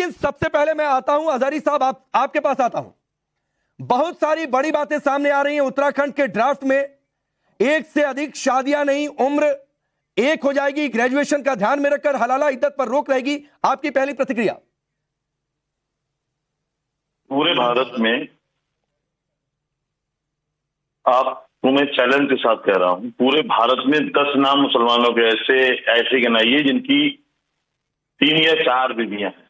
लेकिन सबसे पहले मैं आता हूं हजारी साहब, आपके पास आता हूं। बहुत सारी बड़ी बातें सामने आ रही हैं उत्तराखंड के ड्राफ्ट में। एक से अधिक शादियां नहीं, उम्र एक हो जाएगी, ग्रेजुएशन का ध्यान में रखकर हलाला इद्दत पर रोक रहेगी। आपकी पहली प्रतिक्रिया? पूरे भारत में आपको मैं चैलेंज के साथ कह रहा हूं, पूरे भारत में 10 नाम मुसलमानों के ऐसे गिनाइए जिनकी 3 या 4 बीवियां हैं।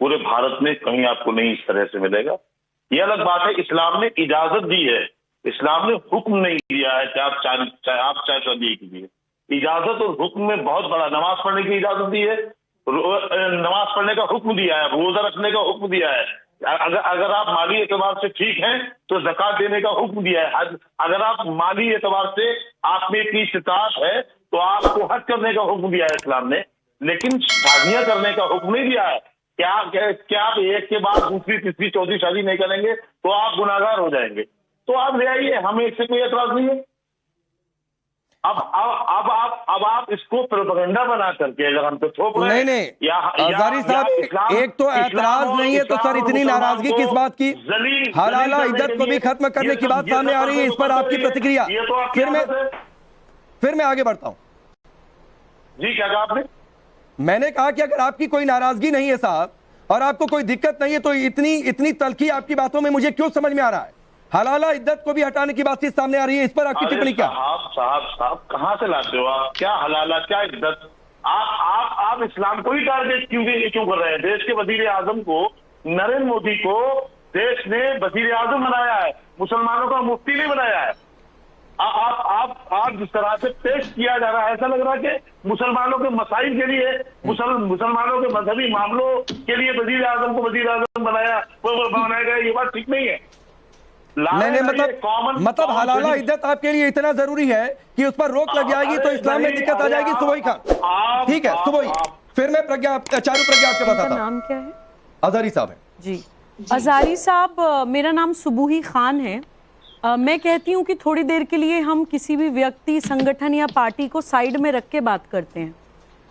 पूरे भारत में कहीं आपको नहीं इस तरह से मिलेगा। यह अलग बात है, इस्लाम ने इजाजत दी है, इस्लाम ने हुक्म नहीं दिया है कि आप चाहे शादी कीजिए। इजाजत और हुक्म में बहुत बड़ा, नमाज पढ़ने की इजाजत दी है, नमाज पढ़ने का हुक्म दिया है, रोजा रखने का हुक्म दिया है। अगर आप माली एतबार से ठीक हैं तो ज़कात देने का हुक्म दिया है। अगर आप माली एतबार से आप में इतनी इस्तिताअत है तो आपको हज करने का हुक्म दिया है इस्लाम ने, लेकिन शादियां करने का हुक्म नहीं दिया है। क्या आप एक के बाद दूसरी, तीसरी, चौथी शादी नहीं करेंगे तो आप गुनाहगार हो जाएंगे? तो आप ले आइए, हमें इससे कोई एतराज नहीं है। अब आप इसको प्रोपेगेंडा बना करके अगर हम तो थोप रहे हैं। नहीं हजारी साहब, एक तो एतराज नहीं है तो सर इतनी नाराजगी किस बात की? हलाला इद्दत को भी खत्म करने की बात सामने आ रही है, इस पर आपकी प्रतिक्रिया? फिर मैं आगे बढ़ता हूं। जी, क्या कहा आपने? मैंने कहा कि अगर आपकी कोई नाराजगी नहीं है साहब और आपको कोई दिक्कत नहीं है तो इतनी तलखी आपकी बातों में मुझे क्यों समझ में आ रहा है? हलाला इद्दत को भी हटाने की बात सामने आ रही है, इस पर आपकी टिप्पणी क्या? साहब कहां से लाते हो आप? क्या हलाला, क्या इद्दत? आप इस्लाम को ही टारगेट क्यों कर रहे हैं? देश के वजीर आजम को, नरेंद्र मोदी को देश ने वजीर आजम बनाया है, मुसलमानों का मुफ्ती नहीं बनाया है। आप जिस तरह से पेश किया जा रहा है, ऐसा लग रहा है कि मुसलमानों के मसाइल के लिए, मुसलमानों के मजहबी मामलों के लिए वजीर आजम को वजीर आजम बनाया गया। ये बात ठीक नहीं है। नहीं मतलब हलाला इद्दत आपके लिए इतना जरूरी है कि उस पर रोक लग जाएगी तो इस्लाम में दिक्कत आ जाएगी। सुबोई खान, ठीक है सुबोई, फिर मैं चारू प्रज्ञा आपके पास आता हूं। नाम क्या है? अजहरी साहब है जी। अजहरी साहब, मेरा नाम सुबूही खान है। मैं कहती हूँ कि थोड़ी देर के लिए हम किसी भी व्यक्ति, संगठन या पार्टी को साइड में रख के बात करते हैं।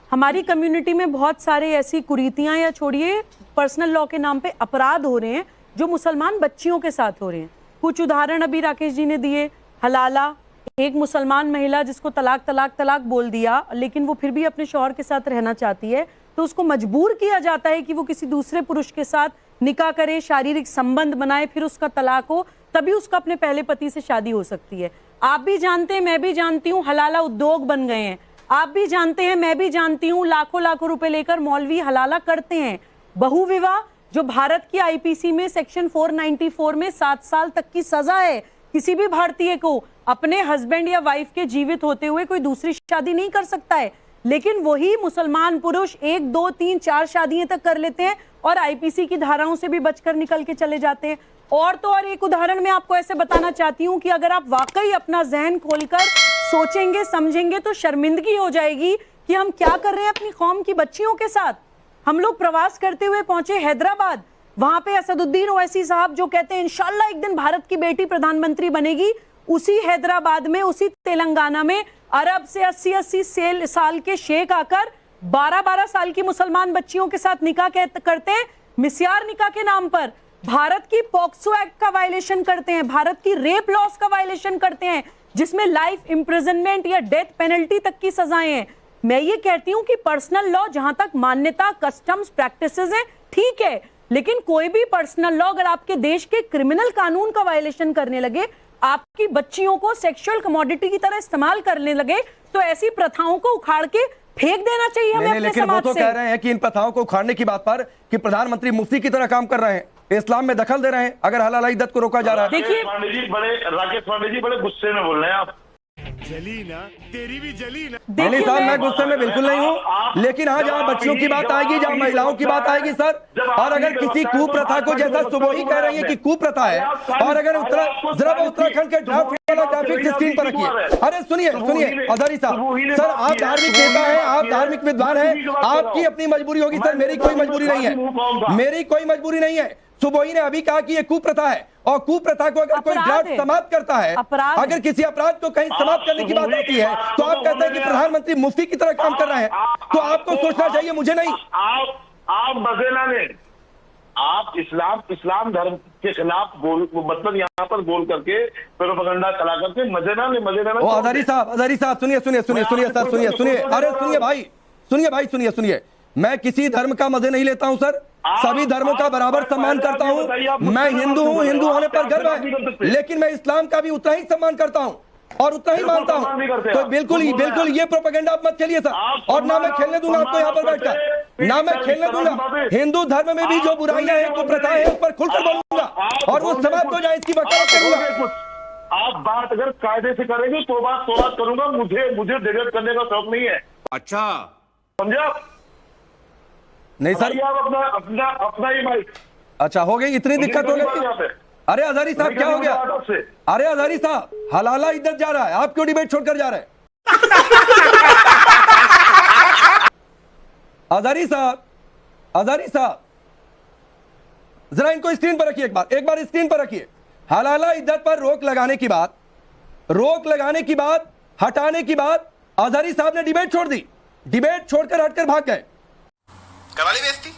हमारी कम्युनिटी में बहुत सारे ऐसी कुरीतियां या छोड़िए पर्सनल लॉ के नाम पे अपराध हो रहे हैं जो मुसलमान बच्चियों के साथ हो रहे हैं। कुछ उदाहरण अभी राकेश जी ने दिए। हलाला, एक मुसलमान महिला जिसको तलाक बोल दिया, लेकिन वो फिर भी अपने शौहर के साथ रहना चाहती है तो उसको मजबूर किया जाता है कि वो किसी दूसरे पुरुष के साथ निकाह करे, शारीरिक संबंध बनाए, फिर उसका तलाक हो, तभी उसका अपने पहले पति से शादी हो सकती है। आप भी जानते हैं, मैं भी जानती हूँ, हलाला उद्योग बन गए हैं। आप भी जानते हैं, मैं भी जानती हूँ, लाखों रुपए लेकर मौलवी हलाला करते हैं। बहु विवाह, जो भारत की आईपीसी में सेक्शन 494 में 7 साल तक की सजा है। किसी भी भारतीय को अपने हस्बैंड या वाइफ के जीवित होते हुए कोई दूसरी शादी नहीं कर सकता है, लेकिन वही मुसलमान पुरुष 1, 2, 3, 4 शादियां तक कर लेते हैं और आईपीसी की धाराओं से भी बचकर निकल के चले जाते हैं। और तो और एक उदाहरण मैं आपको ऐसे बताना चाहती हूँ कि अगर आप वाकई अपना जहन खोलकर सोचेंगे, समझेंगे तो शर्मिंदगी हो जाएगी कि हम क्या कर रहे हैं अपनी कौम की बच्चियों के साथ। हम लोग प्रवास करते हुए पहुंचे हैदराबाद, वहां पे असदुद्दीन ओवैसी साहब जो कहते हैं इंशाल्लाह एक दिन भारत की बेटी प्रधानमंत्री बनेगी, उसी हैदराबाद में, उसी तेलंगाना में अरब से 80-80 साल के शेख आकर 12-12 साल की मुसलमान बच्चियों के साथ निकाह करते हैं, मिस्यार निकाह के नाम पर। भारत की पॉक्सो एक्ट का वायलेशन करते हैं, भारत की रेप लॉस का वायलेशन करते हैं, जिसमें लाइफ इम्प्रिजनमेंट या डेथ पेनल्टी तक की सजाएं हैं। मैं ये कहती हूं कि पर्सनल लॉ जहां तक मान्यता, कस्टम्स, प्रैक्टिसेस हैं, ठीक है, लेकिन कोई भी पर्सनल लॉ अगर आपके देश के क्रिमिनल कानून का वायलेशन करने लगे, आपकी बच्चियों को सेक्सुअल कमोडिटी की तरह इस्तेमाल करने लगे, तो ऐसी प्रथाओं को उखाड़ के फेंक देना चाहिए हमें अपने लेकिन समाज वो तो से। कह रहे हैं कि इन प्रथाओं को उखाड़ने की बात पर कि प्रधानमंत्री मुफ्ती की तरह काम कर रहे हैं, इस्लाम में दखल दे रहे हैं अगर हलाला इद्दत को रोका जा रहा है। देखिए राकेश पांडे जी बड़े गुस्से में बोल रहे हैं आप। जली ना, तेरी भी जली ना। नहीं साहब, मैं गुस्से में बिल्कुल नहीं हूँ, लेकिन हाँ जहाँ बच्चियों की बात आएगी, जहाँ महिलाओं की बात आएगी सर, और अगर किसी कुप्रथा को, जैसा सुबोही कह रही है कि कुप्रथा है, और अगर जरा उत्तराखंड के ड्राफ्ट वाला ग्राफिक्स स्क्रीन पर रखिए। अरे सुनिए अजहरी साहब, सर आप धार्मिक नेता हैं, आप धार्मिक विद्वान हैं, आपकी अपनी मजबूरी होगी सर, मेरी कोई मजबूरी नहीं है, मेरी कोई मजबूरी नहीं है। सुबोही ने अभी कहा कि ये कुप्रथा है, और कुप्रथा को अगर कोई ड्राफ्ट समाप्त करता है, अगर किसी अपराध को कहीं समाप्त करने की बात आती है, तो आप कहते हैं कि प्रधानमंत्री मुफ्ती की तरह काम कर रहे हैं, तो आपको सोचना चाहिए, मुझे नहीं। आप मजेना ने आप इस्लाम धर्म के खिलाफ बोल, मतलब यहाँ पर बोल करके प्रोपेगेंडा चला करके मजेना ने ओ अजहरी साहब सुनिए सर, सुनिए। अरे सुनिए भाई, सुनिए। मैं किसी धर्म का मजे नहीं लेता हूं सर, सभी धर्मों का बराबर सम्मान करता हूं। मैं हिंदू हूं, हिंदू होने पर गर्व है, लेकिन मैं इस्लाम का भी उतना ही सम्मान करता हूं और उतना ही मानता हूं। तो बिल्कुल ये प्रोपेगेंडा आप मत खेलिए सर, और ना मैं खेलने दूंगा आपको यहाँ पर बैठकर, ना मैं खेलने दूंगा। हिंदू धर्म में भी जो बुराइयां हैं, कुप्रथाएं हैं, उस पर खुलकर बोलूंगा और वो समाप्त हो जाए, इसकी वकालत करूंगा। आप बात अगर कायदे से करेंगे तो बात करूंगा, मुझे डिबेट करने का शौक नहीं है। अच्छा समझा? नहीं सर, अपना ही माइक। अच्छा हो गई, इतनी दिक्कत हो गई। अरे अजहरी साहब क्या हो गया? अरे अजहरी साहब, हलाला इज्जत जा रहा है, आप क्यों डिबेट छोड़कर जा रहे हैं? अजहरी साहब जरा इनको स्क्रीन पर रखिए, एक बार स्क्रीन पर रखिए। हलाला इज्जत पर रोक लगाने की बात हटाने की बात अजहरी साहब ने डिबेट छोड़ दी, डिबेट छोड़कर हटकर भाग गए। करा ली बेइज्जती।